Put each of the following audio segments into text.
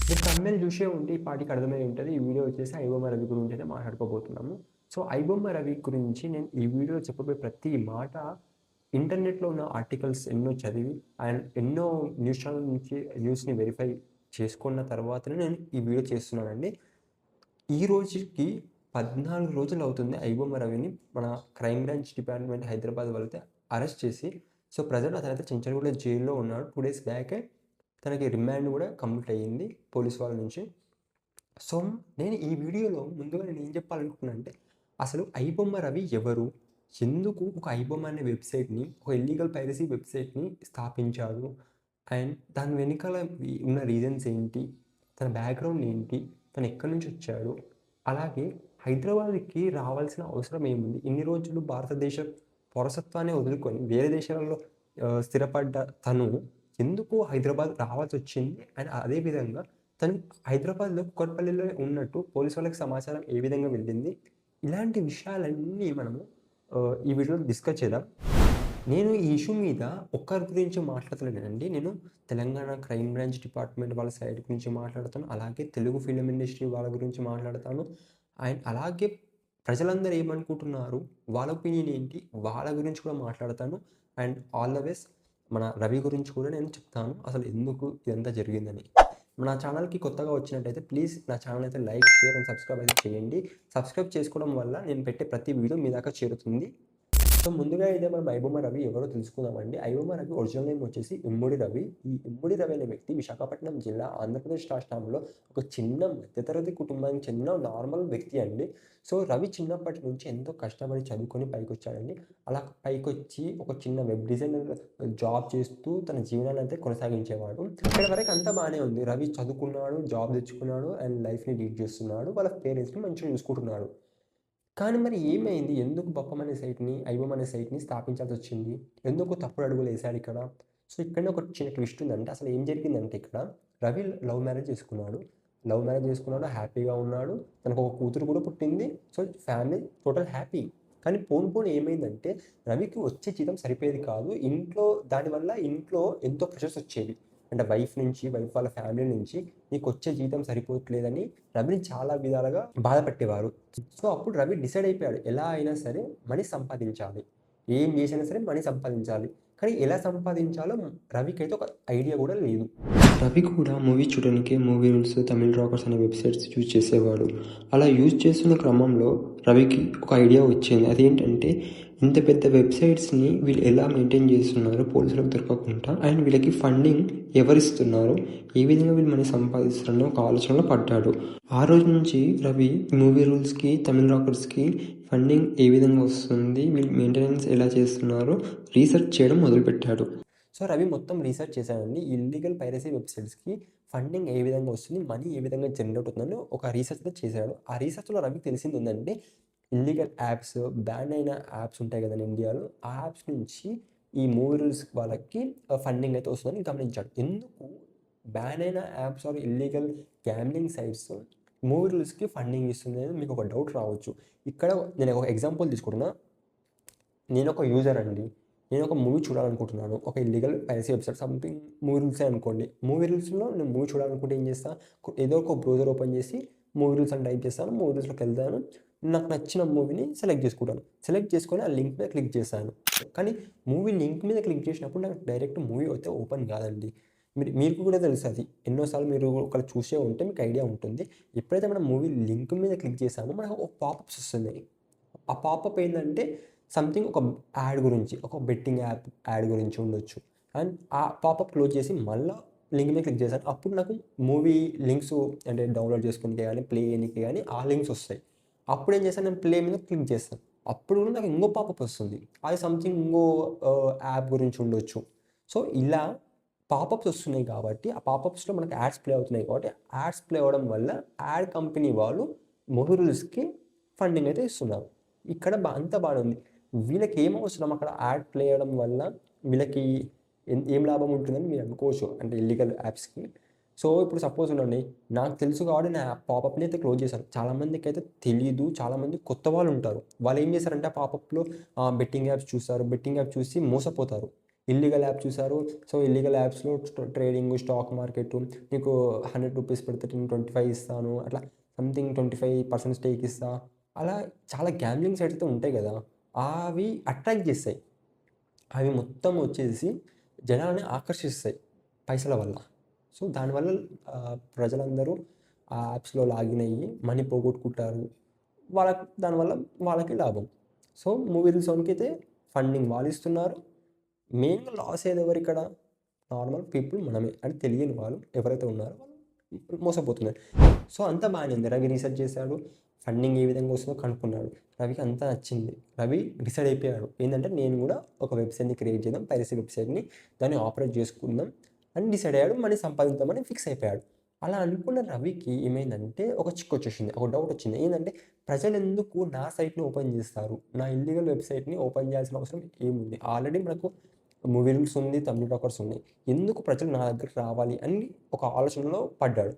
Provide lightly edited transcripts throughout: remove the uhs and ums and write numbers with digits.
మీరు థంబ్‌నెయిల్ చూసే ఉంటే ఈ పాటికి అర్థమై ఉంటది. ఈ వీడియో వచ్చేసి 'ఐబొమ్మ రవి' గురించి అయితే మాట్లాడుకోబోతున్నాము. సో 'ఐబొమ్మ రవి' గురించి నేను ఈ వీడియోలో చెప్పబోయే ప్రతి మాట ఇంటర్నెట్‌లో ఉన్న ఆర్టికల్స్ ఎన్నో చదివి అండ్ ఎన్నో న్యూస్ ఛానెల్ నుంచి న్యూస్‌ని వెరిఫై చేసుకున్న తర్వాతనే నేను ఈ వీడియో చేస్తున్నానండి. ఈ రోజుకి 14 రోజులు అవుతుంది 'ఐబొమ్మ రవిని' మన క్రైమ్ బ్రాంచ్ డిపార్ట్మెంట్ హైదరాబాద్ వాళ్ళైతే అరెస్ట్ చేసి, సో ప్రెజెంట్ అతనైతే చెంచల్గూడ జైల్‌లో ఉన్నాడు. 2 డేస్ బ్యాకే తనకి రిమాండ్ కూడా కంప్లీట్ అయ్యింది పోలీస్ వాళ్ళ నుంచి. సో నేను ఈ వీడియోలో ముందుగా నేను ఏం చెప్పాలనుకుంటున్నా అంటే, అసలు 'ఐబొమ్మ రవి' ఎవరు? ఎందుకు ఒక 'ఐబొమ్మ' అనే వెబ్‌సైట్‌ని, ఒక ఇల్లీగల్ పైరసీ వెబ్‌సైట్‌ని స్థాపించాడు? అండ్ దాని వెనకాల ఉన్న రీజన్స్ ఏంటి? తన బ్యాక్‌గ్రౌండ్ ఏంటి? తను ఎక్కడి నుంచి వచ్చాడు? అలాగే హైదరాబాద్‌కి రావాల్సిన అవసరం ఏముంది? ఇన్ని రోజులు భారతదేశ పౌరసత్వాన్ని వదులుకొని వేరే దేశాలలో స్థిరపడ్డ తను ఎందుకు హైదరాబాద్ రావాల్సొచ్చింది? అండ్ అదే విధంగా తను హైదరాబాద్‌లో కూకట్పల్లిలో ఉన్నట్టు పోలీసు వాళ్ళకి సమాచారం ఏ విధంగా వెళ్ళింది? ఇలాంటి విషయాలన్నీ మనము ఈ వీడియోలో డిస్కస్ చేద్దాం. నేను ఈ ఇష్యూ మీద ఒక్కరి గురించి మాట్లాడతలేనండి. నేను తెలంగాణ క్రైమ్ బ్రాంచ్ డిపార్ట్మెంట్ వాళ్ళ సైడ్ గురించి మాట్లాడతాను. అలాగే తెలుగు ఫిల్మ్ ఇండస్ట్రీ వాళ్ళ గురించి మాట్లాడతాను. అండ్ అలాగే ప్రజలందరూ ఏమనుకుంటున్నారు? వాళ్ళ ఒపీనియన్ ఏంటి? వాళ్ళ గురించి కూడా మాట్లాడతాను. అండ్ ఆల్ ద వేస్ మన రవి గురించి కూడా నేను చెప్తాను. అసలు ఎందుకు ఇదంతా జరిగిందని. నా ఛానల్‌కి కొత్తగా వచ్చినట్టయితే ప్లీజ్ నా ఛానల్ అయితే లైక్, షేర్ అండ్ సబ్స్క్రైబ్ అయితే చేయండి. సబ్స్క్రైబ్ చేసుకోవడం వల్ల నేను పెట్టే ప్రతి వీడియో మీ దాకా చేరుతుంది. సో ముందుగా అయితే మనం 'ఐబొమ్మ రవి' ఎవరో తెలుసుకుందామండి. 'ఐబొమ్మ రవి' ఒరిజినల్ నేమ్ వచ్చేసి ఇమ్మడి రవి. ఈ ఇమ్మడి రవి అనే వ్యక్తి విశాఖపట్నం జిల్లా, ఆంధ్రప్రదేశ్ రాష్ట్రంలో ఒక చిన్న మధ్యతరగతి కుటుంబానికి చెందిన నార్మల్ వ్యక్తి అండి. సో రవి చిన్నప్పటి నుంచి ఎంతో కష్టపడి చదువుకొని పైకొచ్చాడండి. అలా పైకొచ్చి ఒక చిన్న వెబ్ డిజైనర్ జాబ్ చేస్తూ తన జీవనాన్ని అయితే కొనసాగించేవాడు. ఇక్కడి వరకు అంతా బానే ఉంది. రవి చదువుకున్నాడు, జాబ్ తెచ్చుకున్నాడు అండ్ లైఫ్‌ని లీడ్ చేస్తున్నాడు. వాళ్ళ పేరెంట్స్‌ని మంచిగా చూసుకుంటున్నాడు. కానీ మరి ఏమైంది? ఎందుకు బప్పం అనే సైట్‌ని, ఐబొమ్మ అనే సైట్‌ని స్థాపించాల్సొచ్చింది? ఎందుకు తప్పుడు అడుగులేసాడిక్కడ? సో, ఇక్కడనే ఒక చిన్న ట్విస్ట్ ఉందంటే అసలు ఏం జరిగిందంటే ఇక్కడ రవి లవ్ మ్యారేజ్ చేసుకున్నాడు. లవ్ మ్యారేజ్ చేసుకున్నాడు, హ్యాపీగా ఉన్నాడు. తనకొక కూతురు కూడా పుట్టింది. So, family total happy. కానీ పోను పోను ఏమైందంటే రవికి వచ్చే జీతం సరిపోయేది కాదు. దానివల్ల ఇంట్లో ఎంతో ప్రెషర్స్ వచ్చేవి. అంటే వైఫ్ వాళ్ళ ఫ్యామిలీ నుంచి నీకొచ్చే జీతం సరిపోవట్లేదని రవిని చాలా విధాలుగా బాధపెట్టేవారు. సో, అప్పుడు రవి డిసైడ్ అయిపోయాడు. ఎలా అయినా సరే మనీ సంపాదించాలి. ఏం చేసైనా సరే మనీ సంపాదించాలి. కానీ ఎలా సంపాదించాలో రవికైతే ఒక ఐడియా కూడా లేదు. రవి కూడా మూవీ చూడడానికి మూవీ రూల్స్, తమిళ్ రాకర్స్ అనే వెబ్‌సైట్స్ యూజ్ చేసేవాడు. అలా యూజ్ చేస్తున్న క్రమంలో రవికి ఒక ఐడియా వచ్చింది. అదేంటంటే ఇంత పెద్ద వెబ్‌సైట్స్‌ని వీళ్ళు ఎలా మెయింటైన్ చేస్తున్నారు పోలీసులకు దొరకకుండా అండ్ వీళ్ళకి ఫండింగ్ ఎవరిస్తున్నారు? ఏ విధంగా వీళ్ళు మనీ సంపాదిస్తున్నారని ఒక ఆలోచనలో పడ్డాడు. ఆ రోజు నుంచి రవి మూవీ రూల్స్‌కి, తమిళ్ రాకర్స్‌కి ఫండింగ్ ఏ విధంగా వస్తుంది? వీళ్ళు మెయింటెనెన్స్ ఎలా చేస్తున్నారో రీసెర్చ్ చేయడం మొదలుపెట్టాడు. సో, రవి మొత్తం రీసెర్చ్ చేశాడండి. ఇల్లీగల్ పైరసీ వెబ్‌సైట్స్‌కి ఫండింగ్ ఏ విధంగా వస్తుంది? మనీ ఏ విధంగా జనరేట్ అవుతుందని ఒక రీసెర్చ్ అయితే చేశాడు. ఆ రీసెర్చ్‌లో రవికి తెలిసిందేంటంటే ఇల్లీగల్ యాప్స్, బ్యాన్ అయిన యాప్స్ ఉంటాయి కదండీ ఇండియాలో. ఆ యాప్స్ నుంచి ఈ మూవీ రూల్స్ వాళ్ళకి ఫండింగ్ అయితే వస్తుందని గమనించాడు. ఎందుకు బ్యాన్ అయిన apps or illegal gambling sites movie రూల్స్‌కి ఫండింగ్ ఇస్తుంది అనేది మీకు ఒక డౌట్ రావచ్చు. ఇక్కడ నేను ఒక ఎగ్జాంపుల్ తీసుకుంటున్నా. నేనొక యూజర్ అండి. నేనొక మూవీ చూడాలనుకుంటున్నాను. ఒక illegal piracy website something movie రూల్సే అనుకోండి. మూవీ రూల్స్‌లో నేను మూవీ చూడాలనుకుంటే ఏం చేస్తా? ఏదో ఒక బ్రౌజర్ ఓపెన్ చేసి మూవీ రూల్స్ అని టైప్ చేస్తాను. మూవీ రూల్స్‌లోకెళ్తాను. నాకు నచ్చిన మూవీని సెలెక్ట్ చేసుకుంటాను. సెలెక్ట్ చేసుకొని ఆ లింక్ మీద క్లిక్ చేశాను. కానీ మూవీ లింక్ మీద క్లిక్ చేసినప్పుడు నాకు డైరెక్ట్ మూవీ అయితే ఓపెన్ కాదండి. మీకు కూడా తెలుసది. ఎన్నో సార్లు మీరు ఒకవేళ చూసే ఉంటే మీకు ఐడియా ఉంటుంది. ఎప్పుడైతే మనం మూవీ లింక్ మీద క్లిక్ చేసామో మనకు ఒక పాపప్స్ వస్తున్నాయి. ఆ పాపప్ ఏందంటే సంథింగ్ ఒక యాడ్ గురించి, ఒక బెట్టింగ్ యాప్ యాడ్ గురించి ఉండొచ్చు. అండ్ ఆ పాపప్ క్లోజ్ చేసి మళ్ళా లింక్ మీద క్లిక్ చేశాను. అప్పుడు నాకు మూవీ లింక్స్ అంటే డౌన్‌లోడ్ చేసుకోనికి గాని, ప్లే చేయనీకి గాని ఆ లింక్స్ వస్తాయి. అప్పుడేం చేశాను నేను ప్లే మీద క్లిక్ చేస్తాను. అప్పుడు కూడా నాకు ఇంకో పాపప్ వస్తుంది. అది సంథింగ్ ఇంకో యాప్ గురించి ఉండొచ్చు. సో, ఇలా పాపప్స్ వస్తున్నాయి కాబట్టి, ఆ పాపప్స్‌లో మనకు యాడ్స్ ప్లే అవుతున్నాయి కాబట్టి, యాడ్స్ ప్లే అవ్వడం వల్ల యాడ్ కంపెనీ వాళ్ళు మూవీ రూల్స్‌కి ఫండింగ్ అయితే ఇస్తున్నారు. ఇక్కడ అంతా బానే ఉంది. వీళ్ళకి ఏం అవసరం అక్కడ యాడ్ ప్లే అవ్వడం వల్ల వీళ్ళకి ఏం లాభం ఉంటుందని మీరు అనుకోవచ్చు. అంటే ఇల్లీగల్ యాప్స్‌కి. సో, ఇప్పుడు సపోజ్ ఉండండి. నాకు తెలుసు కాబట్టి నా పాపప్‌ని అయితే క్లోజ్ చేశాను. చాలామందికైతే తెలీదు. చాలామంది కొత్త వాళ్ళుంటారు. వాళ్ళేం చేశారంటే ఆ పాపప్‌లో బెట్టింగ్ యాప్స్ చూస్తారు. బెట్టింగ్ యాప్ చూసి మోసపోతారు. ఇల్లీగల్ యాప్ చూసారు. సో, ఇల్లీగల్ యాప్స్‌లో ట్రేడింగ్, స్టాక్ మార్కెట్ నీకు ₹100 పెడితే నేను 25 ఇస్తాను. అట్లా సంథింగ్ 25% స్టేక్ ఇస్తా. అలా చాలా గ్యామ్లింగ్ సైట్స్ అయితే ఉంటాయి గదా! అవి అట్రాక్ట్ చేస్తాయి. అవి మొత్తం వచ్చేసి జనాల్ని ఆకర్షిస్తాయి పైసల వల్ల. సో, దానివల్ల ప్రజలందరూ ఆ యాప్స్‌లో లాగిన్ అయ్యి మనీ పోగొట్టుకుంటారు. దానివల్ల వాళ్ళకి లాభం. సో, మూవీ రూల్సోనికైతే ఫండింగ్ వాళ్ళిస్తున్నారు. మెయిన్‌గా లాస్ అయ్యేది ఎవరిక్కడ? నార్మల్ పీపుల్ మనమే. అంటే తెలియని వాళ్ళు ఎవరైతే ఉన్నారో వాళ్ళు మోసపోతున్నారు. సో, అంతా బానే ఉంది. రవి రీసెర్చ్ చేశాడు. ఫండింగ్ ఏ విధంగా వస్తుందో కనుక్కున్నాడు. రవికి అంతా నచ్చింది. రవి డిసైడ్ అయిపోయాడు. ఏందంటే నేను గూడా ఒక వెబ్‌సైట్‌ని క్రియేట్ చేద్దాం. పైరసీ వెబ్‌సైట్‌ని దాన్ని ఆపరేట్ చేసుకుందాం అని డిసైడ్ అయ్యాడు. మనీ సంపాదిద్దామని ఫిక్స్ అయిపోయాడు. అలా అనుకున్న రవికి ఏమైందంటే ఒక చిక్కొచ్చేసింది. ఒక డౌట్ వచ్చింది. ఏందంటే ప్రజలెందుకు నా సైట్‌ని ఓపెన్ చేస్తారు? నా ఇల్లీగల్ వెబ్‌సైట్‌ని ఓపెన్ చేయాల్సిన అవసరం ఏముంది? ఆల్రెడీ మనకు మూవీ రూల్స్ ఉంది, తమిళ్ టాకర్స్ ఉన్నాయి. ఎందుకు ప్రజలు నా దగ్గరికి రావాలి అని ఒక ఆలోచనలో పడ్డాడు.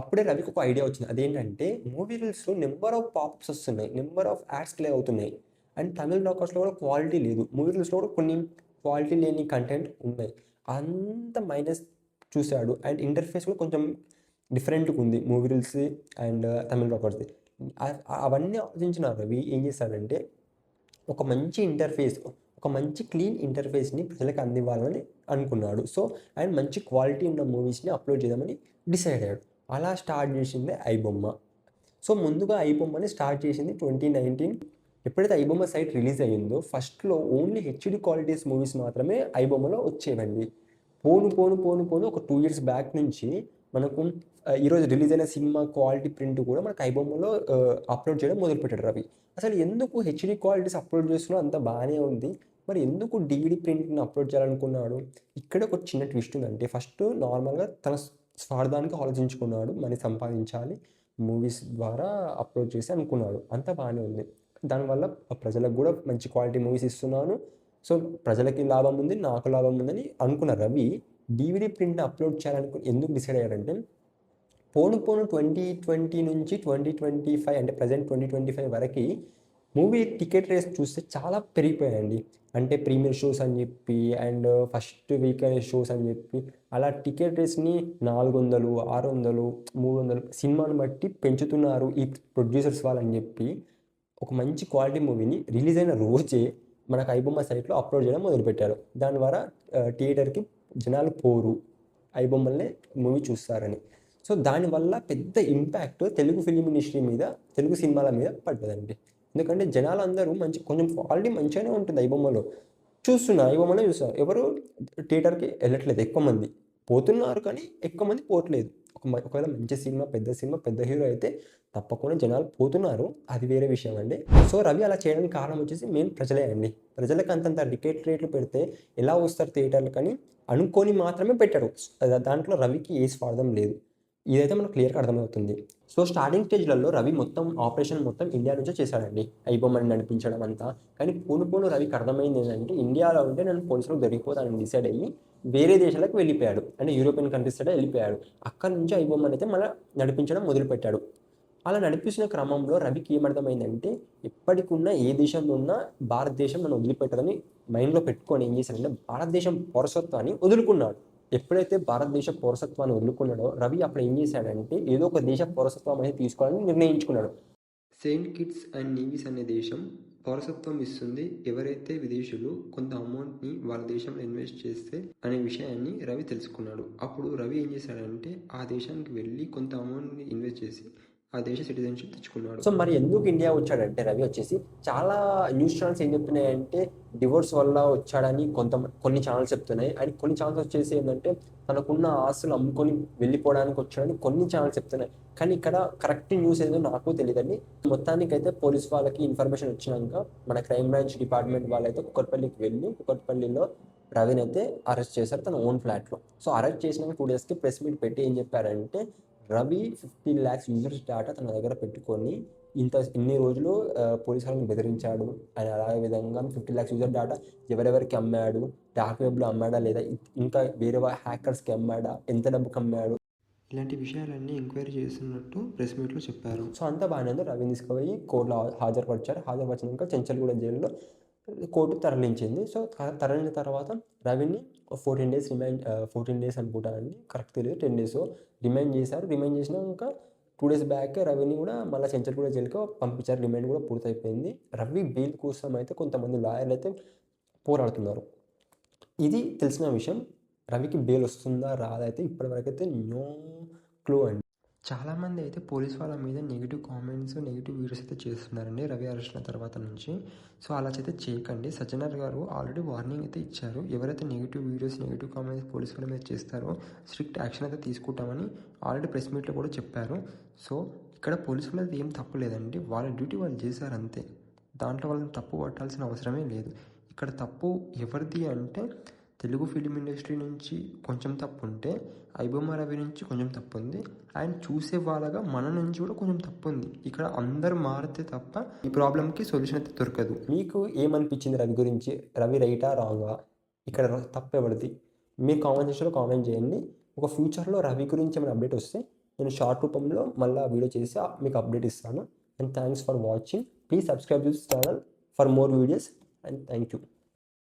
అప్పుడే రవికి ఒక ఐడియా వచ్చింది. అదేంటంటే మూవీ రూల్స్‌లో నంబర్ ఆఫ్ పాపప్స్ వస్తున్నాయి. నంబర్ ఆఫ్ యాడ్స్ ప్లే అవుతున్నాయి. అండ్ తమిళ్ టాకర్స్‌లో కూడా క్వాలిటీ లేదు. మూవీ రూల్స్‌లో కూడా కొన్ని క్వాలిటీ లేని కంటెంట్ ఉన్నాయి. అంత మైనస్ చూసాడు. అండ్ ఇంటర్ఫేస్ కూడా కొంచెం డిఫరెంట్‌గా ఉంది మూవీ రూల్స్‌ది అండ్ తమిళ్ టాకర్స్‌ది. అవన్నీ ఆలోచించిన రవి ఏం చేశాడంటే ఒక మంచి ఇంటర్ఫేస్, ఒక మంచి క్లీన్ ఇంటర్ఫేస్‌ని ప్రజలకు అందివ్వాలని అనుకున్నాడు. సో, అండ్ మంచి క్వాలిటీ ఉన్న మూవీస్‌ని అప్‌లోడ్ చేద్దామని డిసైడ్ అయ్యాడు. అలా స్టార్ట్ చేసిందే ఐబొమ్మ. సో, ముందుగా ఐబొమ్మని స్టార్ట్ చేసింది 2019. ఎప్పుడైతే ఐబొమ్మ సైట్ రిలీజ్ అయ్యిందో ఫస్ట్‌లో ఓన్లీ హెచ్‌డీ క్వాలిటీస్ మూవీస్ మాత్రమే ఐబొమ్మలో వచ్చేవండి. పోను ఒక 2 ఇయర్స్ బ్యాక్ నుంచి మనకు ఈరోజు రిలీజ్ అయిన సినిమా క్వాలిటీ ప్రింట్ కూడా మనకు ఐబొమ్మలో అప్‌లోడ్ చేయడం మొదలుపెట్టాడు రవి. అసలు ఎందుకు హెచ్‌డీ క్వాలిటీస్ అప్‌లోడ్ చేస్తున్నాడు అంతా బానే ఉంది. మరి ఎందుకు డీవీడీ ప్రింట్‌ని అప్‌లోడ్ చేయాలనుకున్నాడు? ఇక్కడ ఒక చిన్న ట్విస్ట్ ఉందంటే ఫస్ట్ నార్మల్‌గా తన స్వార్థానికి ఆలోచించుకున్నాడు. మనీ సంపాదించాలి. మూవీస్ ద్వారా అప్‌లోడ్ చేసి అనుకున్నాడు. అంతా బానే ఉంది. దానివల్ల ప్రజలకు గూడా మంచి క్వాలిటీ మూవీస్ ఇస్తున్నాను. సో, ప్రజలకి లాభం ఉంది. నాకు లాభం ఉందని అనుకున్న రవి డీవీడీ ప్రింట్‌ని అప్‌లోడ్ ఎందుకు డిసైడ్ అయ్యాడంటే పోను 2020 నుంచి 2025 అంటే ప్రెజెంట్ 2025 వరకి మూవీ టికెట్ రేట్స్ చూస్తే చాలా పెరిగిపోయాయండి. అంటే ప్రీమియర్ షోస్ అని చెప్పి అండ్ ఫస్ట్ వీక్ షోస్ అని చెప్పి అలా టికెట్ రేట్స్‌ని 400, 600, 300 సినిమాని బట్టి పెంచుతున్నారు ఈ ప్రొడ్యూసర్స్ వాళ్ళని చెప్పి ఒక మంచి క్వాలిటీ మూవీని రిలీజ్ అయిన రోజే మనకు ఐబొమ్మ సైట్‌లో అప్‌లోడ్ చేయడం మొదలుపెట్టారు. దాని ద్వారా థియేటర్‌కి జనాలు పోరు. ఐబొమ్మలనే మూవీ చూస్తారని. సో, దానివల్ల పెద్ద ఇంపాక్ట్ తెలుగు ఫిల్మ్ ఇండస్ట్రీ మీద, తెలుగు సినిమాల మీద పడ్డదండి. ఎందుకంటే జనాలందరూ కొంచెం క్వాలిటీ మంచిగానే ఉంటుంది ఐబొమ్మలో. ఐబొమ్మలో చూస్తున్నారు. ఎవరు థియేటర్‌కి ఎళ్ళట్లేదు ఎక్కువ మంది. పోతున్నారు కానీ ఎక్కువ మంది పోవట్లేదు. ఒకవేళ మంచి సినిమా, పెద్ద హీరో అయితే తప్పకుండా జనాలు పోతున్నారు. అది వేరే విషయం అండి. సో, రవి అలా చేయడానికి కారణం వచ్చేసి మెయిన్ ప్రజలే అండి. ప్రజలకి అంతంత టికెట్ రేట్లు పెడితే ఎలా వస్తారు థియేటర్‌లకని అనుకోని మాత్రమే పెట్టాడు. దాంట్లో రవికి ఏ స్వార్థం లేదు. ఇదైతే మనకు క్లియర్‌గా అర్థమవుతుంది. సో, స్టార్టింగ్ స్టేజ్‌లలో రవి ఆపరేషన్ మొత్తం ఇండియా నుంచే చేశాడండి. ఐబొమ్మని నడిపించడం అంతా. కానీ పోను రవికి అర్థమైంది ఏంటంటే ఇండియాలో ఉంటే నేను పోలీసులకు దొరికిపోతానని డిసైడ్ అయ్యి వేరే దేశాలకు వెళ్ళిపోయాడు. అంటే యూరోపియన్ కంట్రీస్ సైడ్ వెళ్ళిపోయాడు. అక్కడి నుంచి ఐబొమ్మనైతే మళ్ళా నడిపించడం మొదలుపెట్టాడు. అలా నడిపిస్తున్న క్రమంలో రవికి ఏమర్థమైందంటే ఎప్పటికున్న ఏ దేశంలో ఉన్నా భారతదేశం నన్ను వదిలిపెట్టదని మైండ్‌లో పెట్టుకొని ఏం చేశాడంటే భారతదేశం పౌరసత్వాన్ని వదులుకున్నాడు. ఎప్పుడైతే భారతదేశ పౌరసత్వాన్ని వదులుకున్నాడో రవి అప్పుడు ఏం చేశాడంటే ఏదో ఒక దేశ పౌరసత్వం అనేది తీసుకోవాలని నిర్ణయించుకున్నాడు. సెయింట్ కిట్స్ అండ్ నీవీస్ అనే దేశం పౌరసత్వం ఇస్తుంది ఎవరైతే విదేశీయులు కొంత అమౌంట్‌ని వాళ్ళ దేశంలో ఇన్వెస్ట్ చేస్తే అనే విషయాన్ని రవి తెలుసుకున్నాడు. అప్పుడు రవి ఏం చేశాడంటే ఆ దేశానికి వెళ్ళి కొంత అమౌంట్‌ని ఇన్వెస్ట్ చేసి ఆ దేశ సిటిజన్‌షిప్ తెచ్చుకున్నాడు. సో, మరి ఎందుకు ఇండియా వచ్చాడంటే రవి వచ్చేసి చాలా న్యూస్ ఛానెల్స్ ఏం చెప్తున్నాయంటే డివోర్స్ వల్ల వచ్చాడని కొన్ని ఛానెల్స్ చెప్తున్నాయి. అండ్ కొన్ని ఛానెల్స్ వచ్చేసి ఏందంటే తనకున్న ఆస్తులు అమ్ముకొని వెళ్ళిపోవడానికి వచ్చాడని కొన్ని ఛానెల్స్ చెప్తున్నాయి. కానీ ఇక్కడ కరెక్ట్ న్యూస్ ఏదో నాకు తెలీదండి. మొత్తానికైతే పోలీస్ వాళ్ళకి ఇన్ఫర్మేషన్ వచ్చినంక మన క్రైమ్ బ్రాంచ్ డిపార్ట్మెంట్ వాళ్ళైతే కూకట్పల్లికి వెళ్ళి కూకట్పల్లిలో రవినైతే అరెస్ట్ చేశారు తన ఓన్ ఫ్లాట్‌లో. సో, అరెస్ట్ చేసినాక 2 డేస్‌కి ప్రెస్ మీట్ పెట్టి ఏం చెప్పారంటే రవి 15 లాక్స్ యూజర్స్ డేటా తన దగ్గర పెట్టుకొని ఇన్ని రోజులు పోలీసు వాళ్ళని బెదిరించాడు. అండ్ అదే విధంగా 15 లాక్స్ యూజర్ డేటా ఎవరెవరికి అమ్మాడు, డార్క్ వెబ్‌లో అమ్మాడా లేదా ఇంకా వేరే హ్యాకర్స్‌కి అమ్మాడా, ఎంత డబ్బుకి అమ్మాడు, ఇలాంటి విషయాలన్నీ ఎంక్వైరీ చేస్తున్నట్టు ప్రెస్ మీట్‌లో చెప్పారు. సో, అంతా బాగానే ఉంది. రవిని తీసుకుపోయి కోర్ట్‌లో హాజరుపరిచారు. హాజరుపరిచినాక చెంచల్గూడ జైల్‌లో కోర్టు తరలించింది. సో, తరలిన తర్వాత రవిని 14 డేస్ అనుకుంటానండి. కరెక్ట్ తెలీదు. 10 డేసో రిమాండ్ చేశారు. రిమాండ్ చేసినాక 2 డేస్ బ్యాకే రవిని కూడా మళ్ళీ చెంచల్గూడ జైలుకి పంపించారు. రిమాండ్ కూడా పూర్తయిపోయింది. రవి బెయిల్ కోసం అయితే కొంతమంది లాయర్లు అయితే పోరాడుతున్నారు. ఇది తెలిసిన విషయం. రవికి బెయిల్ వస్తుందా రాదా అయితే ఇప్పటివరకైతే నో క్లూ అండి. చాలామంది అయితే పోలీస్ వాళ్ళ మీద నెగిటివ్ కామెంట్స్, నెగిటివ్ వీడియోస్ అయితే చేస్తున్నారండి రవి అరెస్ట్ అయిన తర్వాత నుంచి. సో అలా అయితే చేయకండి. సజ్జనర్ గారు ఆల్రెడీ వార్నింగ్ అయితే ఇచ్చారు. ఎవరైతే negative videos, negative comments police వాళ్ళ మీద చేస్తారో స్ట్రిక్ట్ యాక్షన్ అయితే తీసుకుంటామని ఆల్రెడీ ప్రెస్ మీట్లో కూడా చెప్పారు. సో ఇక్కడ పోలీసు వాళ్ళది ఏం తప్పు లేదండి. వాళ్ళ డ్యూటీ వాళ్ళు చేశారు అంతే. దాంట్లో వాళ్ళని తప్పు పట్టాల్సిన అవసరమే లేదు. ఇక్కడ తప్పు ఎవరిది అంటే తెలుగు ఫిలిం ఇండస్ట్రీ నుంచి కొంచెం తప్పు ఉంటే ఐబొమ్మ రవి నుంచి కొంచెం తప్పు ఉంది. అండ్ చూసే వాళ్ళగా మన నుంచి కూడా కొంచెం తప్పు ఉంది. ఇక్కడ అందరూ మారితే తప్ప ఈ ప్రాబ్లంకి సొల్యూషన్ అయితే దొరకదు. మీకు ఏమనిపించింది రవి గురించి? రవి రైటా రాంగా? ఇక్కడ తప్పు ఎవరిది? మీరు కామెంట్ సెక్షన్లో కామెంట్ చేయండి. ఒక ఫ్యూచర్లో రవి గురించి ఏమైనా అప్డేట్ వస్తే నేను షార్ట్ రూపంలో మళ్ళీ వీడియో చేసి మీకు అప్డేట్ ఇస్తాను. And thanks for watching. Please subscribe this channel for more videos and thank you.